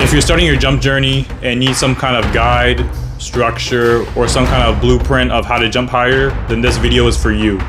If you're starting your jump journey and need some kind of guide, structure, or some kind of blueprint of how to jump higher, then this video is for you.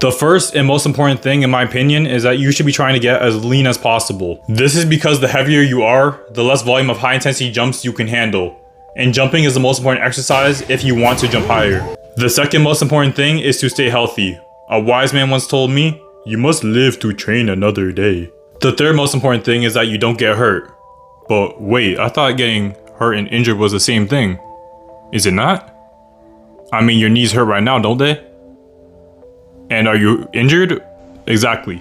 The first and most important thing, in my opinion, is that you should be trying to get as lean as possible. This is because the heavier you are, the less volume of high intensity jumps you can handle. And jumping is the most important exercise if you want to jump higher. The second most important thing is to stay healthy. A wise man once told me, "You must live to train another day." The third most important thing is that you don't get hurt. But wait, I thought getting hurt and injured was the same thing. Is it not? I mean, your knees hurt right now, don't they? And are you injured? Exactly.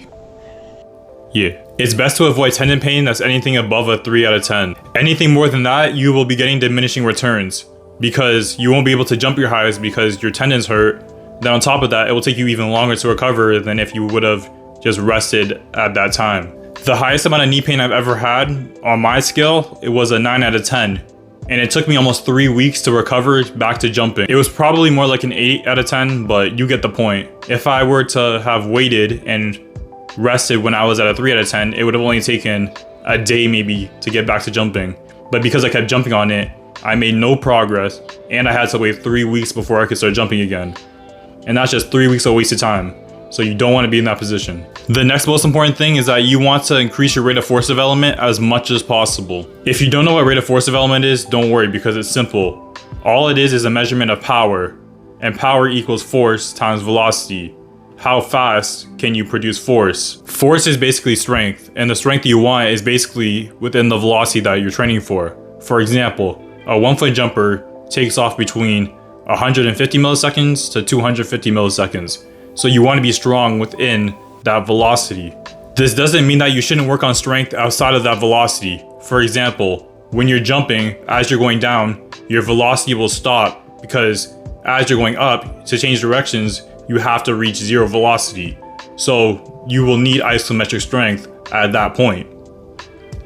Yeah. It's best to avoid tendon pain that's anything above a 3 out of 10. Anything more than that, you will be getting diminishing returns because you won't be able to jump your highest because your tendons hurt. Then on top of that, it will take you even longer to recover than if you would have just rested at that time. The highest amount of knee pain I've ever had on my scale, it was a 9 out of 10. And it took me almost 3 weeks to recover back to jumping. It was probably more like an 8 out of 10, but you get the point. If I were to have waited and rested when I was at a 3 out of 10, it would have only taken a day maybe to get back to jumping. But because I kept jumping on it, I made no progress, and I had to wait 3 weeks before I could start jumping again. And that's just 3 weeks of wasted time. So you don't want to be in that position. The next most important thing is that you want to increase your rate of force development as much as possible. If you don't know what rate of force development is, don't worry because it's simple. All it is a measurement of power, and power equals force times velocity. How fast can you produce force? Force is basically strength, and the strength you want is basically within the velocity that you're training for. For example, a 1-foot jumper takes off between 150 milliseconds to 250 milliseconds. So you want to be strong within that velocity. This doesn't mean that you shouldn't work on strength outside of that velocity. For example, when you're jumping, as you're going down, your velocity will stop because as you're going up, to change directions, you have to reach 0 velocity. So you will need isometric strength at that point.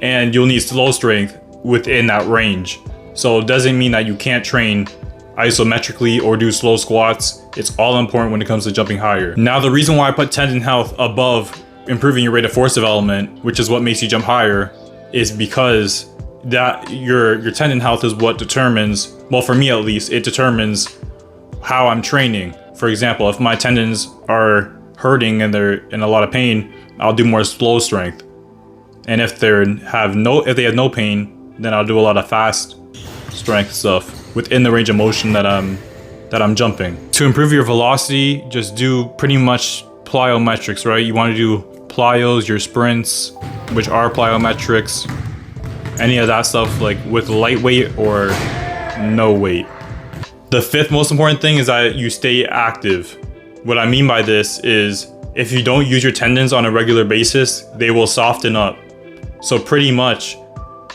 And you'll need slow strength within that range. So it doesn't mean that you can't train isometrically or do slow squats. It's all important when it comes to jumping higher. Now, the reason why I put tendon health above improving your rate of force development, which is what makes you jump higher, is because that your tendon health is what determines, well, for me at least, it determines how I'm training. For example, if my tendons are hurting and they're in a lot of pain, I'll do more slow strength. And if they have no pain, then I'll do a lot of fast strength stuff within the range of motion that I'm jumping. To improve your velocity, just do pretty much plyometrics, right? You want to do plyos, your sprints, which are plyometrics, any of that stuff like with light weight or no weight. The fifth most important thing is that you stay active. What I mean by this is if you don't use your tendons on a regular basis, they will soften up. So pretty much,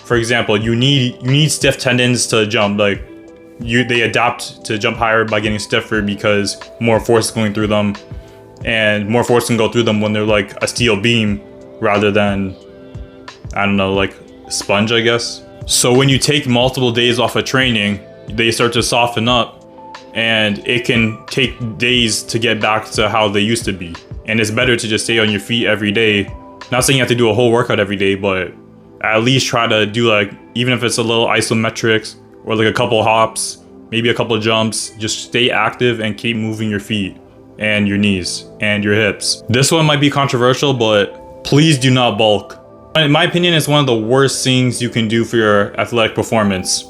for example, you need stiff tendons to jump. Like they adapt to jump higher by getting stiffer because more force is going through them, and more force can go through them when they're like a steel beam rather than, I don't know, like sponge, I guess. So when you take multiple days off of training, they start to soften up, and it can take days to get back to how they used to be. And it's better to just stay on your feet every day. Not saying you have to do a whole workout every day, but at least try to do, like, even if it's a little isometrics or like a couple hops, maybe a couple jumps, just stay active and keep moving your feet and your knees and your hips. This one might be controversial, but please do not bulk. In my opinion, it's one of the worst things you can do for your athletic performance.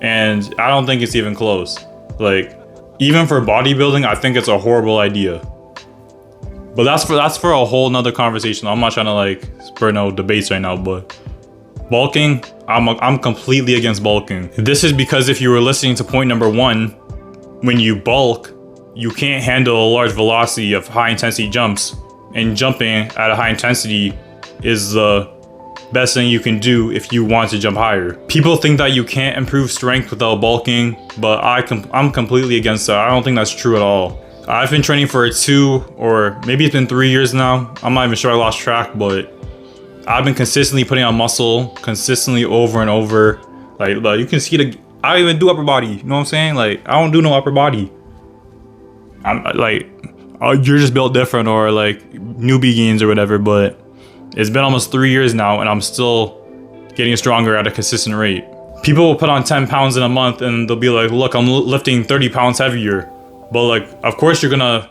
And I don't think it's even close. Like, even for bodybuilding, I think it's a horrible idea. But that's for a whole nother conversation. I'm not trying to like spur no debates right now, but bulking, I'm completely against bulking. This is because if you were listening to point number 1, when you bulk, you can't handle a large velocity of high intensity jumps, and jumping at a high intensity is the best thing you can do if you want to jump higher. People think that you can't improve strength without bulking, but I'm completely against that. I don't think that's true at all. I've been training for 2 or maybe it's been 3 years now. I'm not even sure, I lost track, but I've been consistently putting on muscle, consistently over and over. Like you can see I don't even do upper body. You know what I'm saying? Like, I don't do no upper body. I'm like, oh, you're just built different, or like newbie gains or whatever, but it's been almost 3 years now and I'm still getting stronger at a consistent rate. People will put on 10 pounds in a month and they'll be like, look, I'm lifting 30 pounds heavier. But like, of course you're gonna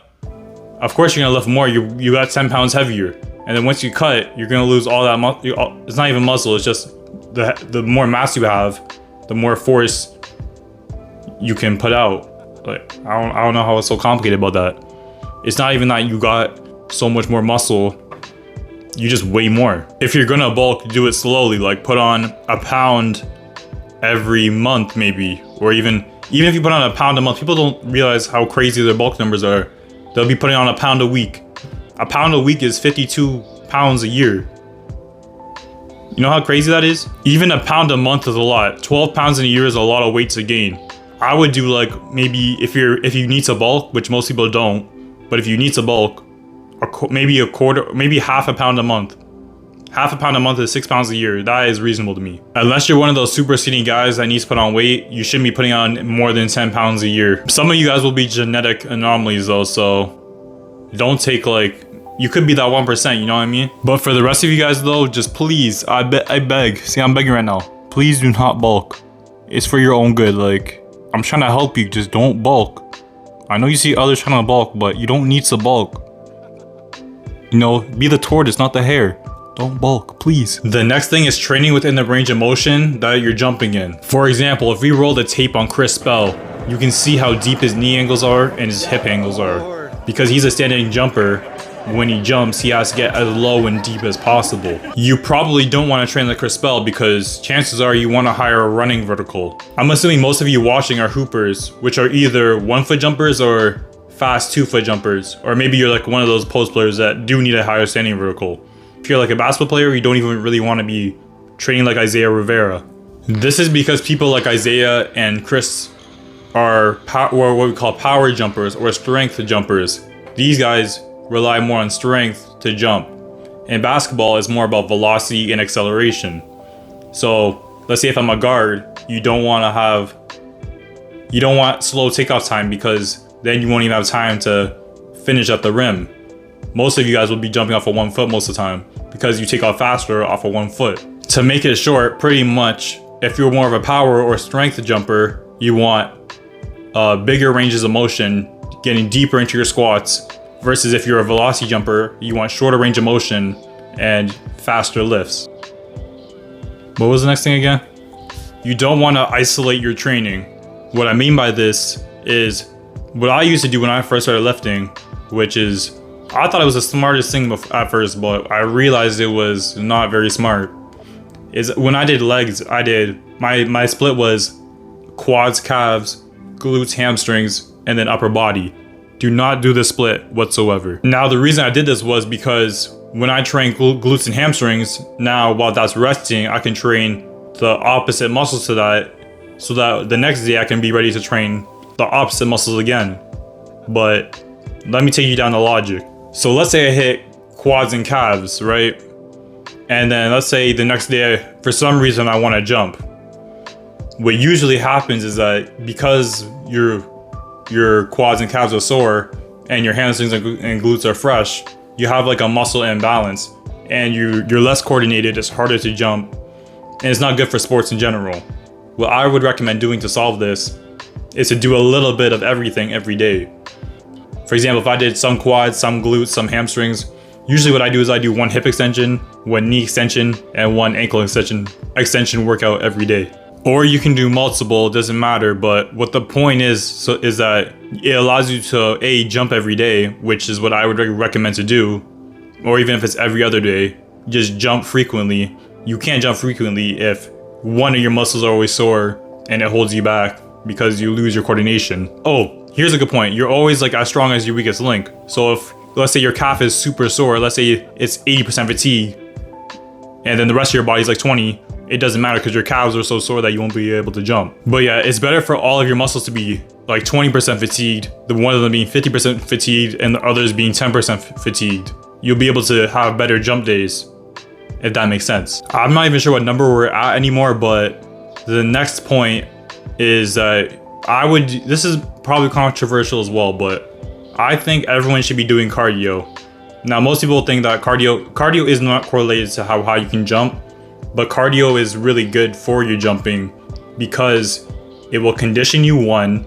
lift more. You got 10 pounds heavier. And then once you cut, you're gonna lose all that muscle. It's not even muscle, it's just the more mass you have, the more force you can put out. Like, I don't know how it's so complicated about that. It's not even that you got so much more muscle, you just weigh more. If you're gonna bulk, do it slowly. Like, put on a pound every month maybe, or even if you put on a pound a month, people don't realize how crazy their bulk numbers are. They'll be putting on a pound a week. A pound a week is 52 pounds a year. You know how crazy that is? Even a pound a month is a lot. 12 pounds in a year is a lot of weight to gain. I would do like, maybe if you need to bulk, which most people don't, but if you need to bulk, maybe a quarter, maybe half a pound a month. Half a pound a month is 6 pounds a year. That is reasonable to me. Unless you're one of those super skinny guys that needs to put on weight, you shouldn't be putting on more than 10 pounds a year. Some of you guys will be genetic anomalies though, so don't take like, you could be that 1%, you know what I mean? But for the rest of you guys though, just please, I beg. See, I'm begging right now. Please do not bulk. It's for your own good. Like, I'm trying to help you, just don't bulk. I know you see others trying to bulk, but you don't need to bulk. You know, be the tortoise, not the hare. Don't bulk, please. The next thing is training within the range of motion that you're jumping in. For example, if we roll the tape on Chris Spell, you can see how deep his knee angles are and his hip angles are. Because he's a standing jumper, when he jumps, he has to get as low and deep as possible. You probably don't want to train like Chris Spell because chances are you want to hire a running vertical. I'm assuming most of you watching are hoopers, which are either 1 foot jumpers or fast 2 foot jumpers. Or maybe you're like one of those post players that do need a higher standing vertical. If you're like a basketball player, you don't even really want to be training like Isaiah Rivera. This is because people like Isaiah and Chris are what we call power jumpers or strength jumpers. These guys rely more on strength to jump. And basketball is more about velocity and acceleration. So let's say if I'm a guard, you don't want slow takeoff time because then you won't even have time to finish at the rim. Most of you guys will be jumping off of 1 foot most of the time because you take off faster off of 1 foot. To make it short, pretty much, if you're more of a power or strength jumper, you want bigger ranges of motion, getting deeper into your squats, versus if you're a velocity jumper, you want shorter range of motion and faster lifts. What was the next thing again? You don't want to isolate your training. What I mean by this is what I used to do when I first started lifting, which is, I thought it was the smartest thing at first, but I realized it was not very smart. Is when I did legs, my split was quads, calves, glutes, hamstrings, and then upper body. Do not do the split whatsoever. Now, the reason I did this was because when I train glutes and hamstrings, now while that's resting, I can train the opposite muscles to that, so that the next day I can be ready to train the opposite muscles again. But let me take you down the logic. So let's say I hit quads and calves, right? And then let's say the next day, for some reason, I want to jump. What usually happens is that because your quads and calves are sore and your hamstrings and glutes are fresh, you have like a muscle imbalance and you're less coordinated, it's harder to jump, and it's not good for sports in general. What I would recommend doing to solve this is to do a little bit of everything every day. For example, if I did some quads, some glutes, some hamstrings, usually what I do is I do 1 hip extension, 1 knee extension, and 1 ankle extension workout every day. Or you can do multiple, it doesn't matter, but what the point is that it allows you to jump every day, which is what I would recommend to do, or even if it's every other day, just jump frequently. You can't jump frequently if one of your muscles are always sore and it holds you back because you lose your coordination. Oh, here's a good point. You're always like as strong as your weakest link. So if, let's say your calf is super sore, let's say it's 80% fatigue, and then the rest of your body's like 20, it doesn't matter because your calves are so sore that you won't be able to jump. But yeah, it's better for all of your muscles to be like 20% fatigued, the one of them being 50% fatigued and the others being 10% fatigued. You'll be able to have better jump days, if that makes sense. I'm not even sure what number we're at anymore, but the next point is that this is probably controversial as well, but I think everyone should be doing cardio. Now, most people think that cardio is not correlated to how high you can jump, but cardio is really good for your jumping because it will condition you, one.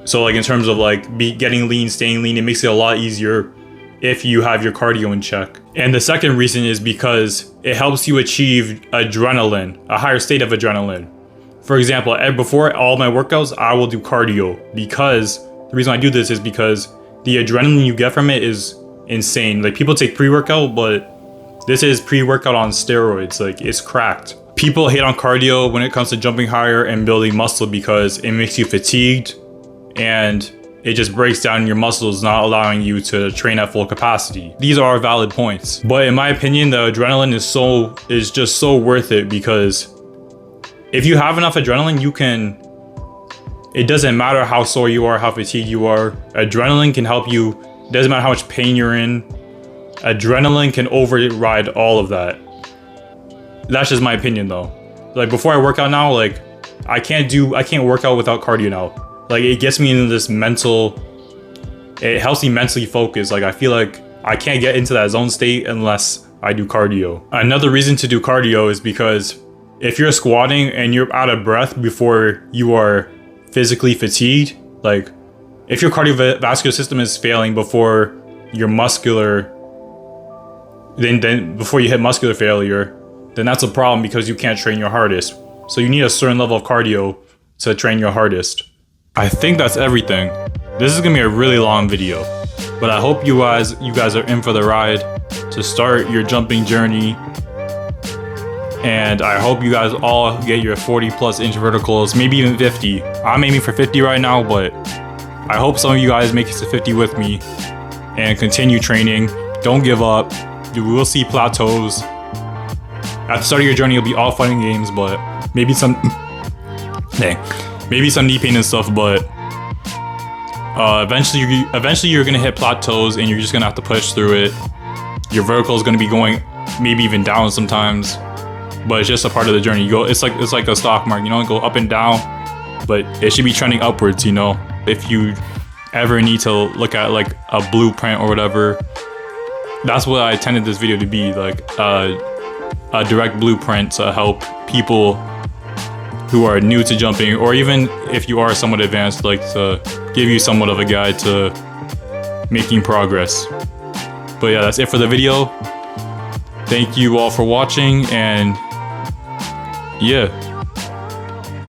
So like in terms of like getting lean, staying lean, it makes it a lot easier if you have your cardio in check. And the second reason is because it helps you achieve adrenaline, a higher state of adrenaline. For example, before all my workouts, I will do cardio because the reason I do this is because the adrenaline you get from it is insane. Like people take pre-workout, but this is pre-workout on steroids. Like it's cracked. People hate on cardio when it comes to jumping higher and building muscle because it makes you fatigued and it just breaks down your muscles, not allowing you to train at full capacity. These are valid points. But in my opinion, the adrenaline is just so worth it because if you have enough adrenaline, it doesn't matter how sore you are, how fatigued you are. Adrenaline can help you. It doesn't matter how much pain you're in. Adrenaline can override all of that. That's just my opinion though. Like before I work out now, like I can't work out without cardio now. Like it gets me into this it helps me mentally focus. Like I feel like I can't get into that zone state unless I do cardio. Another reason to do cardio is because if you're squatting and you're out of breath before you are physically fatigued, like if your cardiovascular system is failing before your then before you hit muscular failure, then that's a problem because you can't train your hardest. So you need a certain level of cardio to train your hardest. I think that's everything. This is gonna be a really long video, but I hope you guys are in for the ride to start your jumping journey. And I hope you guys all get your 40+ inch verticals, maybe even 50. I'm aiming for 50 right now, but I hope some of you guys make it to 50 with me and continue training. Don't give up. You will see plateaus. At the start of your journey, it'll be all fun and games, but maybe some knee pain and stuff, but eventually you're gonna hit plateaus and you're just gonna have to push through it. Your vertical is gonna be going maybe even down sometimes, but it's just a part of the journey. It's like a stock market, you know, go up and down, but it should be trending upwards, you know. If you ever need to look at like a blueprint or whatever, that's what I intended this video to be, like a direct blueprint to help people who are new to jumping, or even if you are somewhat advanced, like to give you somewhat of a guide to making progress. But yeah, that's it for the video. Thank you all for watching, and yeah.